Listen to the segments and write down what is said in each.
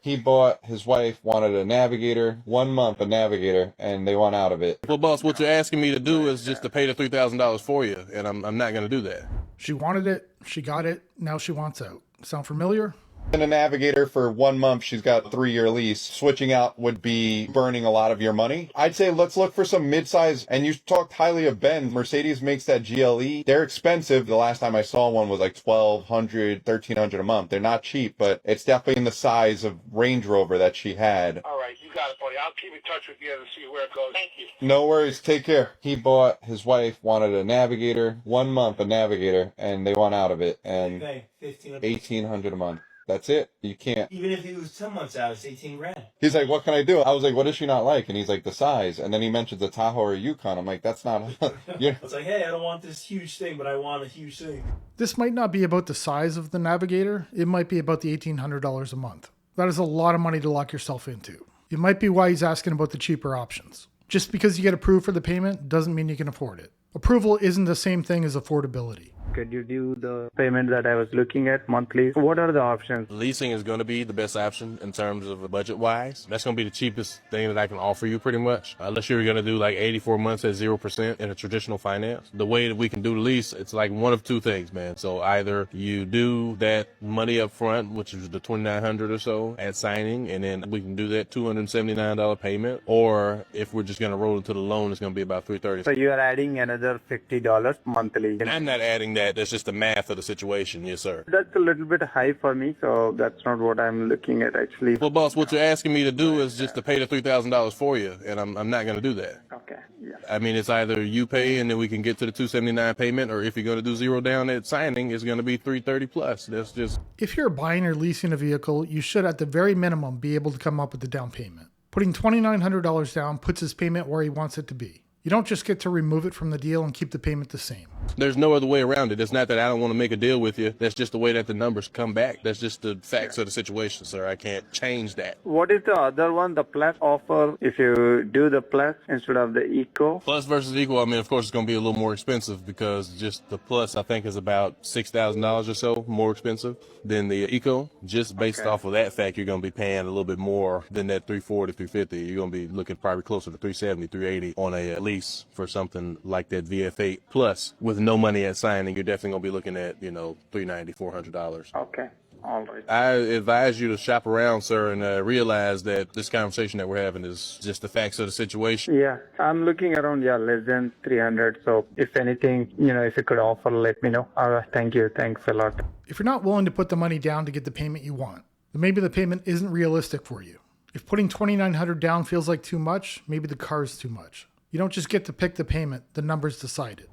He bought, his wife wanted a Navigator, 1 month a Navigator, and they want out of it. Well, boss, what you're asking me to do is just to pay the $3,000 for you, and I'm not going to do that. She wanted it, she got it, now she wants out. Sound familiar? In a Navigator for 1 month, she's got a 3-year lease. Switching out would be burning a lot of your money. I'd say let's look for some midsize, and you talked highly of Ben. Mercedes makes that GLE. They're expensive. The last time I saw one was like $1,200, $1,300 a month. They're not cheap, but it's definitely in the size of Range Rover that she had. All right, you got it, buddy. I'll keep in touch with you to see where it goes. Thank you. No worries. Take care. He bought, his wife wanted a Navigator, 1 month a Navigator, and they want out of it, and $1,800 a month. That's it. You can't. Even if it was 10 months out, it's 18 grand. He's like, what can I do? I was like, what does she not like? And he's like, the size. And then he mentions a Tahoe or a Yukon. I'm like, that's not. It's like, hey, I don't want this huge thing, but I want a huge thing. This might not be about the size of the Navigator. It might be about the $1,800 a month. That is a lot of money to lock yourself into. It might be why he's asking about the cheaper options. Just because you get approved for the payment doesn't mean you can afford it. Approval isn't the same thing as affordability. Could you do the payment that I was looking at monthly? What are the options? Leasing is going to be the best option in terms of budget-wise. That's going to be the cheapest thing that I can offer you pretty much. Unless you're going to do like 84 months at 0% in a traditional finance. The way that we can do the lease, it's like one of two things, man. So either you do that money up front, which is the $2,900 or so at signing, and then we can do that $279 payment. Or if we're just going to roll into the loan, it's going to be about $330. So you are adding another $50 monthly. I'm not adding that. That's just the math of the situation. Yes, sir. That's a little bit high for me, so that's not what I'm looking at actually. Well, boss, what you're asking me to do is just to pay the $3,000 for you, and I'm not going to do that. Okay, yeah. I mean, it's either you pay and then we can get to the $279 payment, or if you're going to do zero down at signing, it's going to be $330 plus. That's just. If you're buying or leasing a vehicle, you should at the very minimum be able to come up with the down payment. Putting $2,900 down puts his payment where he wants it to be. You don't just get to remove it from the deal and keep the payment the same. There's no other way around it. It's not that I don't want to make a deal with you. That's just the way that the numbers come back. That's just the facts of the situation, sir. I can't change that. What is the other one, the Plus offer, if you do the Plus instead of the Eco? Plus versus Equal, I mean, of course, it's going to be a little more expensive because just the Plus, I think, is about $6,000 or so more expensive than the Eco. Just based off of that fact, you're going to be paying a little bit more than that $340, $350. You're going to be looking probably closer to $370, $380 on a lease for something like that VF8 Plus with no money at signing. You're definitely going to be looking at, $390, $400. Okay. All right. I advise you to shop around, sir, and realize that this conversation that we're having is just the facts of the situation. Yeah, I'm looking around, less than 300. So if anything, if you could offer, let me know. Thank you. Thanks a lot. If you're not willing to put the money down to get the payment you want, then maybe the payment isn't realistic for you. If putting $2,900 down feels like too much, maybe the car is too much. You don't just get to pick the payment, the numbers decide it.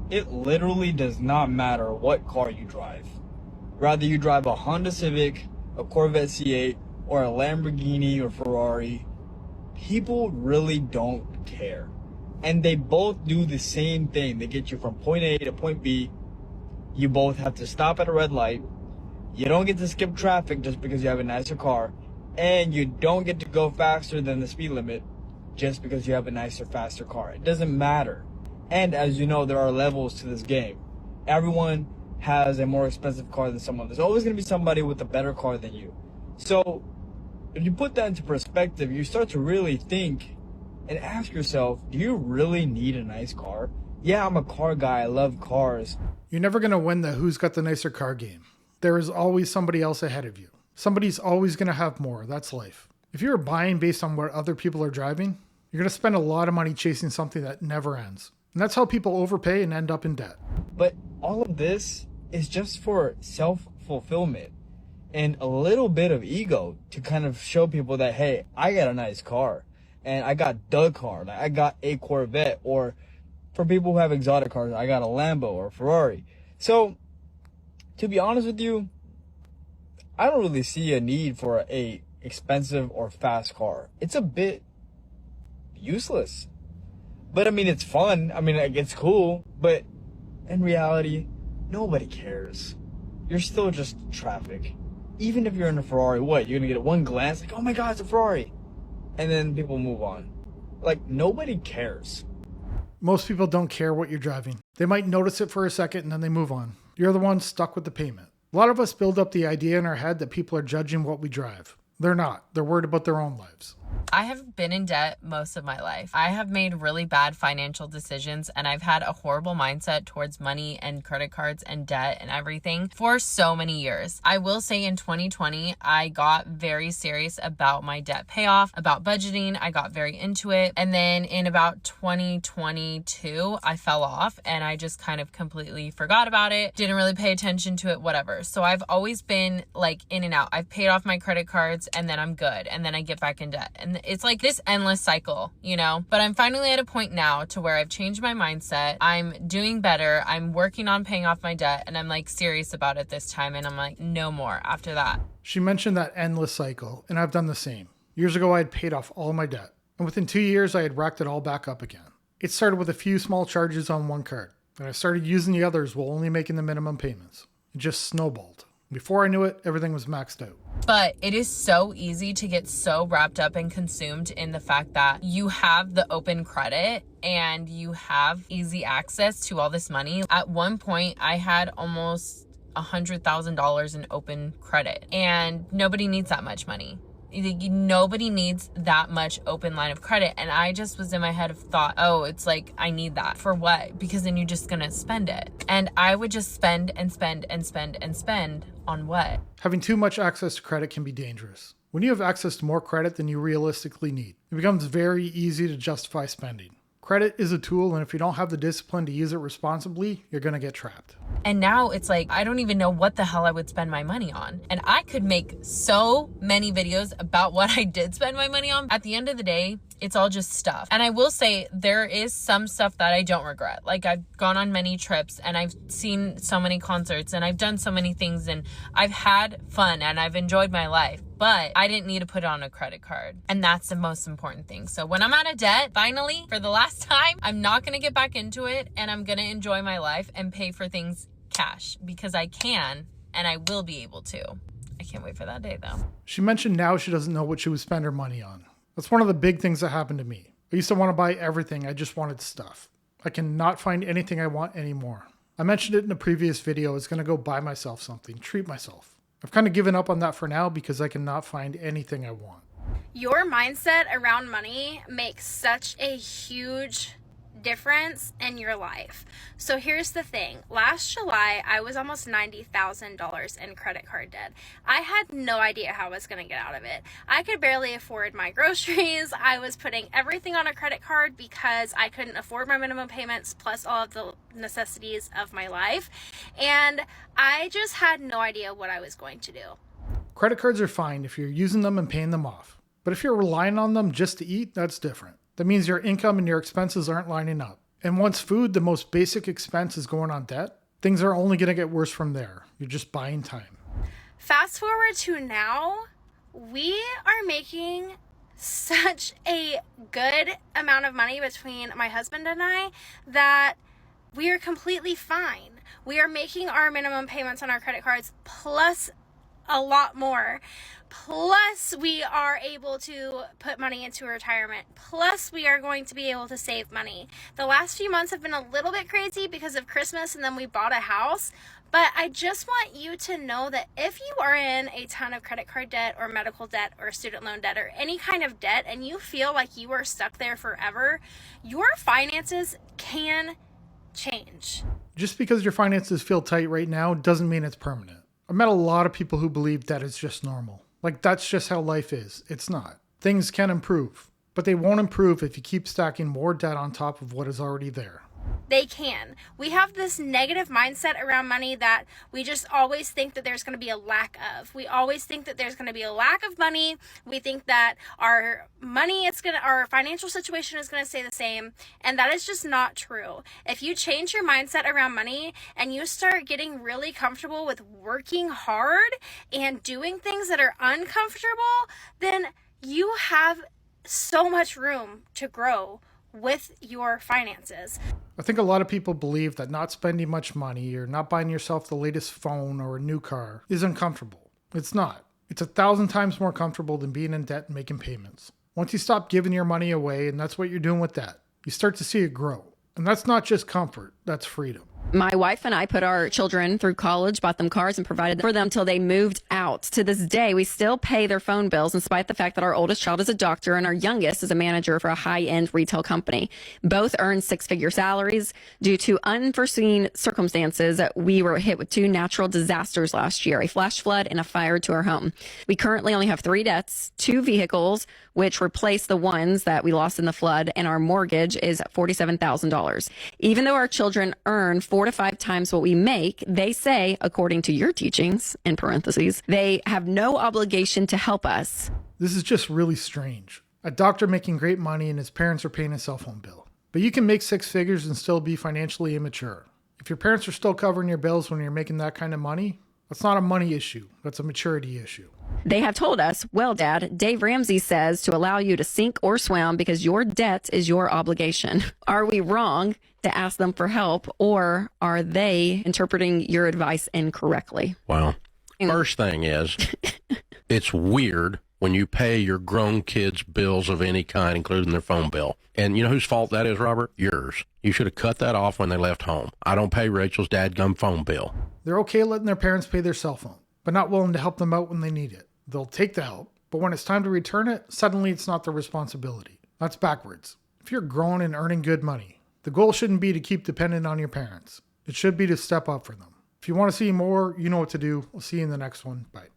It literally does not matter what car you drive. Rather you drive a Honda Civic, a Corvette C8, or a Lamborghini or Ferrari, people really don't care. And they both do the same thing. They get you from point A to point B. You both have to stop at a red light. You don't get to skip traffic just because you have a nicer car. And you don't get to go faster than the speed limit just because you have a nicer, faster car. It doesn't matter. And as you know, there are levels to this game. Everyone has a more expensive car than someone. There's always going to be somebody with a better car than you. So if you put that into perspective, you start to really think and ask yourself, do you really need a nice car? Yeah, I'm a car guy. I love cars. You're never going to win the who's got the nicer car game. There is always somebody else ahead of you. Somebody's always going to have more. That's life. If you're buying based on what other people are driving, you're going to spend a lot of money chasing something that never ends. And that's how people overpay and end up in debt. But all of this is just for self-fulfillment and a little bit of ego to kind of show people that, hey, I got a nice car and I got the car. Like I got a Corvette, or for people who have exotic cars, I got a Lambo or a Ferrari. So to be honest with you, I don't really see a need for a expensive or fast car. It's a bit useless. But I mean, it's fun. I mean, like, it's cool. But in reality, nobody cares. You're still just traffic. Even if you're in a Ferrari, what? You're going to get one glance, like, oh my God, it's a Ferrari. And then people move on. Like, nobody cares. Most people don't care what you're driving. They might notice it for a second and then they move on. You're the one stuck with the payment. A lot of us build up the idea in our head that people are judging what we drive. They're not. They're worried about their own lives. I have been in debt most of my life. I have made really bad financial decisions, and I've had a horrible mindset towards money and credit cards and debt and everything for so many years. I will say in 2020, I got very serious about my debt payoff, about budgeting. I got very into it. And then in about 2022, I fell off and I just kind of completely forgot about it. Didn't really pay attention to it, whatever. So I've always been like in and out. I've paid off my credit cards and then I'm good. And then I get back in debt. And it's like this endless cycle, you know? But I'm finally at a point now to where I've changed my mindset. I'm doing better. I'm working on paying off my debt and I'm like serious about it this time. And I'm like, no more after that. She mentioned that endless cycle, and I've done the same. Years ago, I had paid off all my debt. And within 2 years, I had racked it all back up again. It started with a few small charges on one card. And I started using the others while only making the minimum payments. It just snowballed. Before I knew it, everything was maxed out. But it is so easy to get so wrapped up and consumed in the fact that you have the open credit and you have easy access to all this money. At one point, I had almost $100,000 in open credit, and nobody needs that much money. Nobody needs that much open line of credit. And I just was in my head of thought, oh, it's like, I need that for what? Because then you're just gonna spend it. And I would just spend and spend and spend and spend on what? Having too much access to credit can be dangerous. When you have access to more credit than you realistically need, it becomes very easy to justify spending. Credit is a tool, and if you don't have the discipline to use it responsibly, you're gonna get trapped. And now it's like, I don't even know what the hell I would spend my money on. And I could make so many videos about what I did spend my money on. At the end of the day, it's all just stuff. And I will say there is some stuff that I don't regret. Like I've gone on many trips and I've seen so many concerts and I've done so many things and I've had fun and I've enjoyed my life. But I didn't need to put it on a credit card. And that's the most important thing. So when I'm out of debt, finally, for the last time, I'm not going to get back into it and I'm going to enjoy my life and pay for things cash because I can and I will be able to. I can't wait for that day though. She mentioned now she doesn't know what she would spend her money on. That's one of the big things that happened to me. I used to want to buy everything. I just wanted stuff. I cannot find anything I want anymore. I mentioned it in a previous video. I was going to go buy myself something, treat myself. I've kind of given up on that for now because I cannot find anything I want. Your mindset around money makes such a huge difference in your life. So here's the thing. Last July, I was almost $90,000 in credit card debt. I had no idea how I was going to get out of it. I could barely afford my groceries. I was putting everything on a credit card because I couldn't afford my minimum payments plus all of the necessities of my life. And I just had no idea what I was going to do. Credit cards are fine if you're using them and paying them off. But if you're relying on them just to eat, that's different. That means your income and your expenses aren't lining up. And once food, the most basic expense, is going on debt, things are only going to get worse from there. You're just buying time. Fast forward to now, we are making such a good amount of money between my husband and I that we are completely fine. We are making our minimum payments on our credit cards plus a lot more. Plus, we are able to put money into retirement. Plus, we are going to be able to save money. The last few months have been a little bit crazy because of Christmas and then we bought a house. But I just want you to know that if you are in a ton of credit card debt or medical debt or student loan debt or any kind of debt and you feel like you are stuck there forever, your finances can change. Just because your finances feel tight right now doesn't mean it's permanent. I've met a lot of people who believe that it's just normal. Like that's just how life is. It's not. Things can improve, but they won't improve if you keep stacking more debt on top of what is already there. They can. We have this negative mindset around money that we just always think that there's going to be a lack of. We always think that there's going to be a lack of money. We think that our our financial situation is going to stay the same. And that is just not true. If you change your mindset around money and you start getting really comfortable with working hard and doing things that are uncomfortable, then you have so much room to grow with your finances. I think a lot of people believe that not spending much money or not buying yourself the latest phone or a new car is uncomfortable. It's not. It's 1,000 times more comfortable than being in debt and making payments. Once you stop giving your money away, and that's what you're doing with that, you start to see it grow. And that's not just comfort, that's freedom. My wife and I put our children through college, bought them cars, and provided for them till they moved out. To this day, we still pay their phone bills, in spite of the fact that our oldest child is a doctor and our youngest is a manager for a high-end retail company. Both earn six-figure salaries. Due to unforeseen circumstances, we were hit with 2 natural disasters last year, a flash flood and a fire to our home. We currently only have 3 debts, 2 vehicles, which replace the ones that we lost in the flood, and our mortgage is $47,000. Even though our children earn 4 to 5 times what we make, they say, according to your teachings, in parentheses, they have no obligation to help us. This is just really strange. A doctor making great money and his parents are paying a cell phone bill. But you can make 6 figures and still be financially immature. If your parents are still covering your bills when you're making that kind of money, that's not a money issue. That's a maturity issue. They have told us, well, Dad, Dave Ramsey says to allow you to sink or swim because your debt is your obligation. Are we wrong to ask them for help, or are they interpreting your advice incorrectly? Well, first thing is, it's weird when you pay your grown kids' bills of any kind, including their phone bill. And you know whose fault that is, Robert? Yours. You should have cut that off when they left home. I don't pay Rachel's dadgum phone bill. They're okay letting their parents pay their cell phone, but not willing to help them out when they need it. They'll take the help, but when it's time to return it, suddenly it's not their responsibility. That's backwards. If you're growing and earning good money, the goal shouldn't be to keep dependent on your parents. It should be to step up for them. If you want to see more, you know what to do. We'll see you in the next one. Bye.